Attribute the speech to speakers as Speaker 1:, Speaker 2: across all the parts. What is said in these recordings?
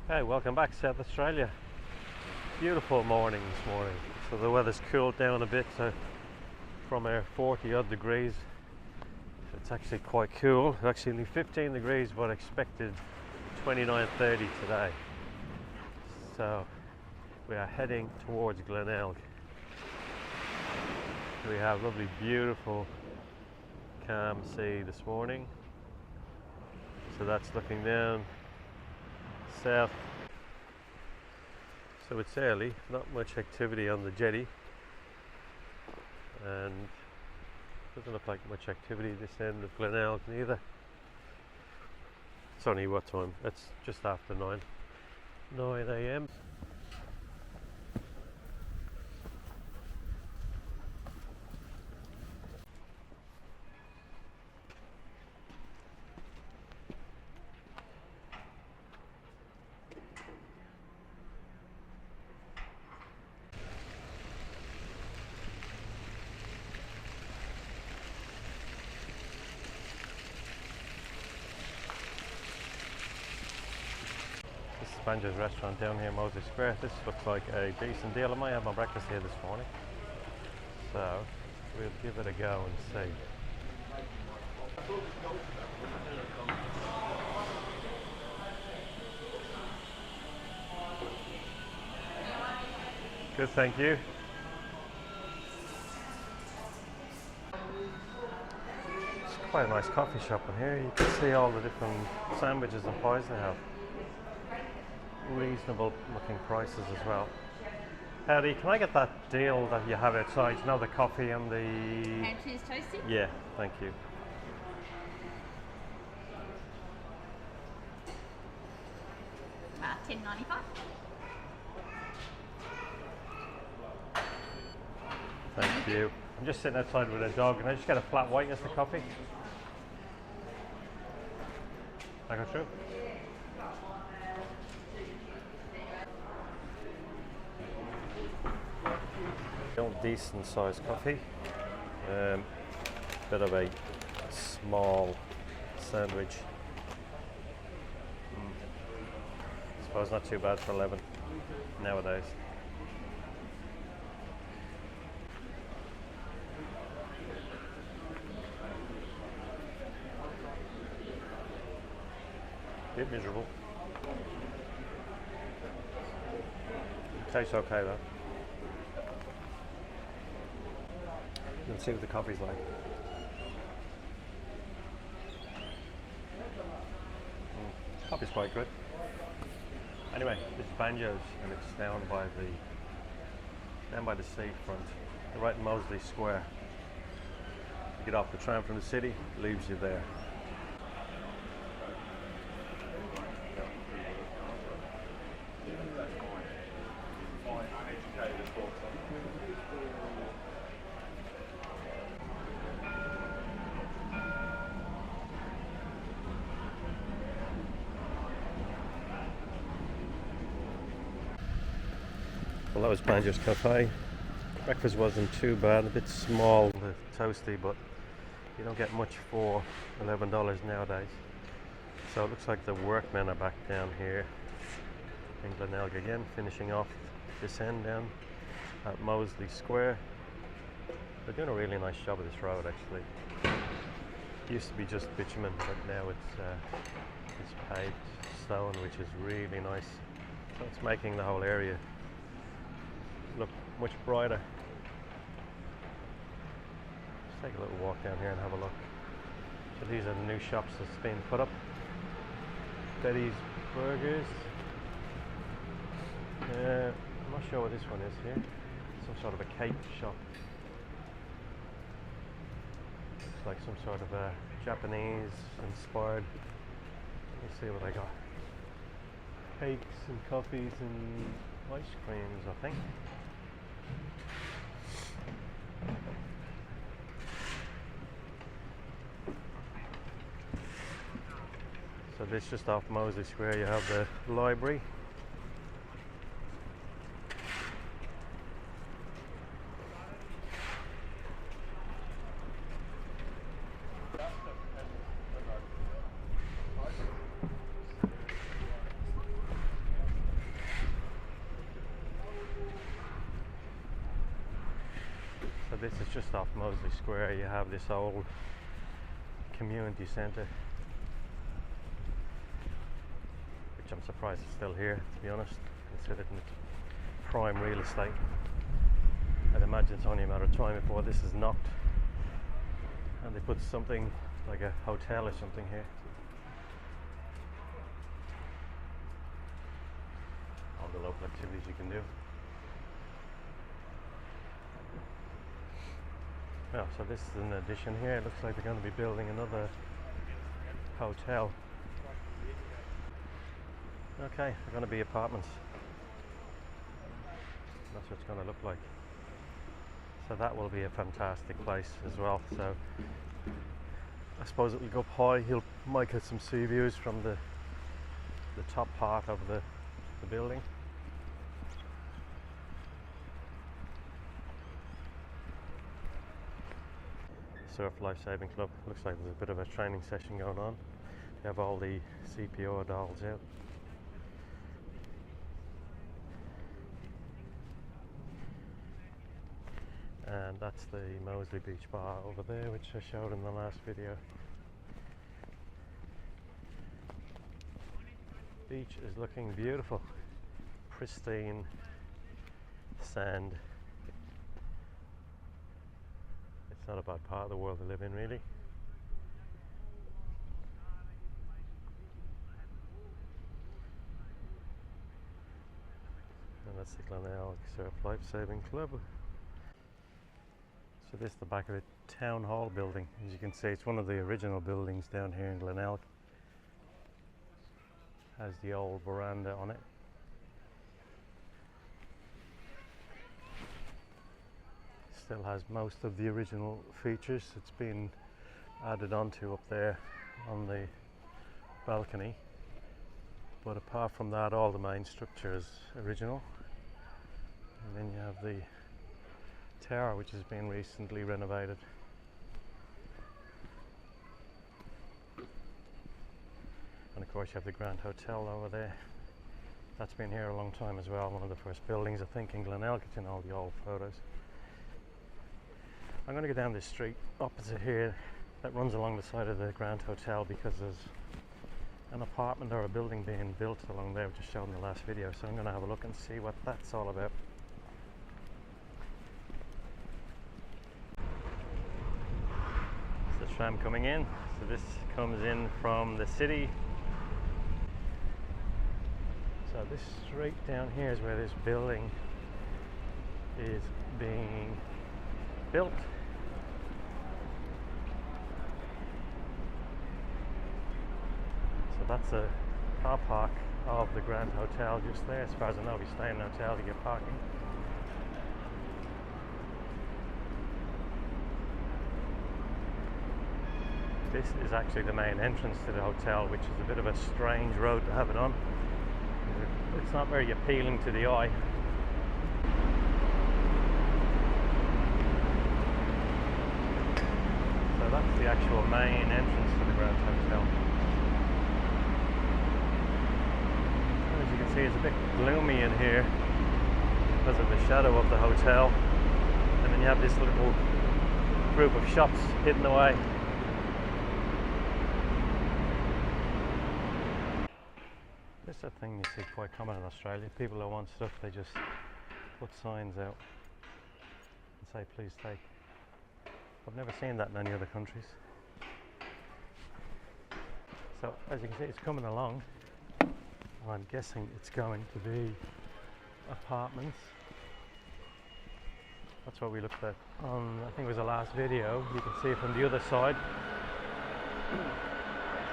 Speaker 1: Hey, welcome back, South Australia. Beautiful morning this morning. So the weather's cooled down a bit, so from our 40 odd degrees, it's actually quite cool. It's actually only 15 degrees, but expected 29, 30 today. So we are heading towards Glenelg. We have lovely, beautiful, calm sea this morning. So that's looking down south. So it's early, not much activity on the jetty, and doesn't look like much activity this end of Glenelg neither. It's only what time? It's just after 9 a.m. This is Banjo's restaurant down here in Mosley Square. This looks like a decent deal. I might have my breakfast here this morning, so we'll give it a go and see. Good, thank you. It's quite a nice coffee shop in here. You can see all the different sandwiches and pies they have. Reasonable looking prices as well. Howdy, can I get that deal that you have outside? You know, the coffee and the...
Speaker 2: And cheese toasty?
Speaker 1: Yeah, thank you.
Speaker 2: $10.95.
Speaker 1: Thank you. I'm just sitting outside with a dog. Can I just get a flat white as the coffee? I go through? Decent sized coffee. Bit of a small sandwich. Suppose not too bad for 11 nowadays. Bit miserable. Tastes okay though. Let's see what the coffee's like. Coffee's quite good. Anyway, this is Banjo's, and it's down by the seafront, right in Mosley Square. You get off the tram from the city, leaves you there. Well, that was Banjo's Café. Breakfast wasn't too bad, a bit small, toasty, but you don't get much for $11 nowadays. So it looks like the workmen are back down here in Glenelg again, finishing off this end down at Mosley Square. They're doing a really nice job of this road actually. It used to be just bitumen, but now it's paved stone, which is really nice. So it's making the whole area look much brighter. Let's take a little walk down here and have a look. So these are the new shops that's been put up. Betty's Burgers. I'm not sure what this one is here. Some sort of a cake shop. Looks like some sort of a Japanese inspired. Let me see what I got. Cakes and coffees and ice creams, I think. So this just off Mosley Square, you have the library. this is just off Mosley Square. You have this old community centre, which I'm surprised is still here, to be honest, considering it's prime real estate. I'd imagine it's only a matter of time before this is knocked and they put something like a hotel or something here. All the local activities you can do. Well, so this is an addition here. It looks like they're going to be building another hotel. Okay, they're going to be apartments. That's what it's going to look like. So that will be a fantastic place as well. So I suppose it will go up high. Might get some sea views from the top part of the building. Surf Lifesaving Club. Looks like there's a bit of a training session going on. They have all the CPO dolls out. And that's the Mosley Beach Bar over there, which I showed in the last video. Beach is looking beautiful. Pristine sand. It's not a bad part of the world to live in, really. And that's the Glenelg Surf Lifesaving Club. So this is the back of a town hall building. As you can see, it's one of the original buildings down here in Glenelg. Has the old veranda on it. Still has most of the original features. It's been added onto up there on the balcony. But apart from that, all the main structure is original. And then you have the tower, which has been recently renovated. And of course you have the Grand Hotel over there. That's been here a long time as well. One of the first buildings, I think, in Glenelg. It's in all the old photos. I'm going to go down this street opposite here that runs along the side of the Grand Hotel, because there's an apartment or a building being built along there, which I showed in the last video. So I'm going to have a look and see what that's all about. It's the tram coming in. So this comes in from the city. So this street down here is where this building is being built. So that's a car park of the Grand Hotel just there. As far as I know, if you stay in a hotel you get parking. This is actually the main entrance to the hotel, which is a bit of a strange road to have it on. It's not very appealing to the eye. So that's the actual main entrance to the Grand Hotel. As you can see, it's a bit gloomy in here because of the shadow of the hotel. And then you have this little group of shops hidden away. This is a thing you see quite common in Australia. People who want stuff, they just put signs out and say please take. I've never seen that in any other countries. So as you can see, it's coming along. I'm guessing it's going to be apartments. That's what we looked at on, I think it was the last video. You can see it from the other side.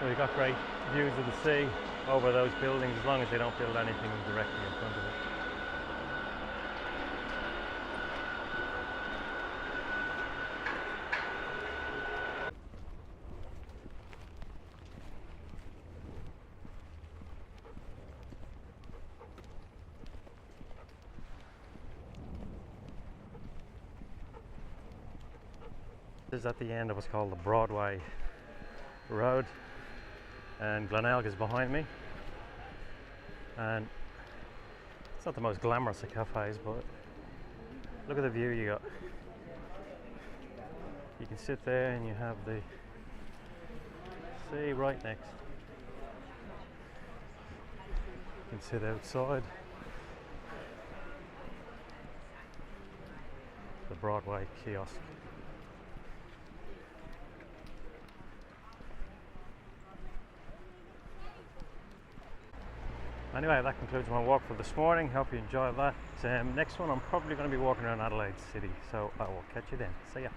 Speaker 1: So you've got great views of the sea over those buildings, as long as they don't build anything directly in front of it. This is at the end of what's called the Broadway Road, and Glenelg is behind me, and it's not the most glamorous of cafes, but look at the view you got. You can sit there and you have the sea right next. You can sit outside the Broadway kiosk. Anyway, that concludes my walk for this morning. Hope you enjoyed that. Next one, I'm probably going to be walking around Adelaide City, so I will catch you then. See ya.